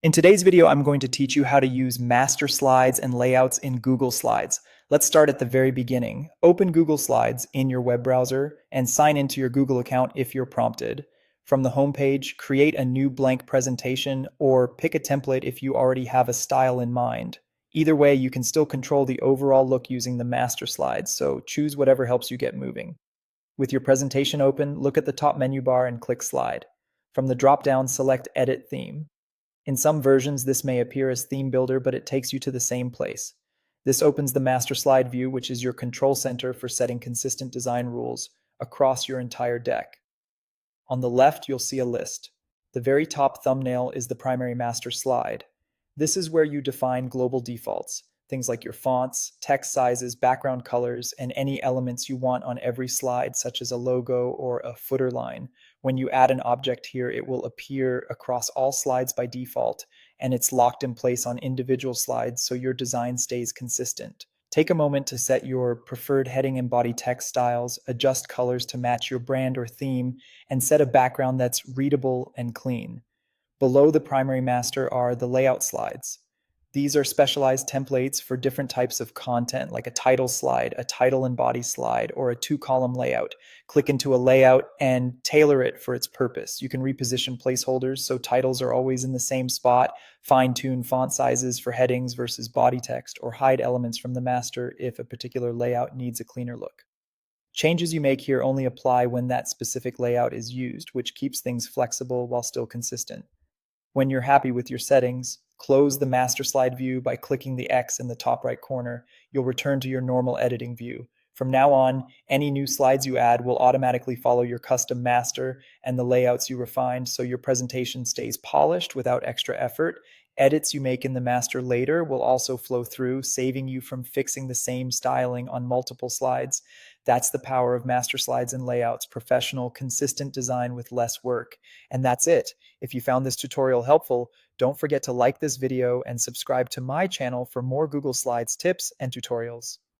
In today's video, I'm going to teach you how to use master slides and layouts in Google Slides. Let's start at the very beginning. Open Google Slides in your web browser and sign into your Google account if you're prompted. From the homepage, create a new blank presentation or pick a template if you already have a style in mind. Either way, you can still control the overall look using the master slides, so choose whatever helps you get moving. With your presentation open, look at the top menu bar and click Slide. From the drop-down, select Edit Theme. In some versions, this may appear as Theme Builder, but it takes you to the same place. This opens the master slide view, which is your control center for setting consistent design rules across your entire deck. On the left, you'll see a list. The very top thumbnail is the primary master slide. This is where you define global defaults, things like your fonts, text sizes, background colors, and any elements you want on every slide, such as a logo or a footer line. When you add an object here, it will appear across all slides by default, and it's locked in place on individual slides so your design stays consistent. Take a moment to set your preferred heading and body text styles, adjust colors to match your brand or theme, and set a background that's readable and clean. Below the primary master are the layout slides. These are specialized templates for different types of content, like a title slide, a title and body slide, or a two-column layout. Click into a layout and tailor it for its purpose. You can reposition placeholders so titles are always in the same spot, fine-tune font sizes for headings versus body text, or hide elements from the master if a particular layout needs a cleaner look. Changes you make here only apply when that specific layout is used, which keeps things flexible while still consistent. When you're happy with your settings, close the master slide view by clicking the X in the top right corner. You'll return to your normal editing view. From now on, any new slides you add will automatically follow your custom master and the layouts you refined, so your presentation stays polished without extra effort. Edits you make in the master later will also flow through, saving you from fixing the same styling on multiple slides. That's the power of master slides and layouts: professional, consistent design with less work. And that's it. If you found this tutorial helpful, don't forget to like this video and subscribe to my channel for more Google Slides tips and tutorials.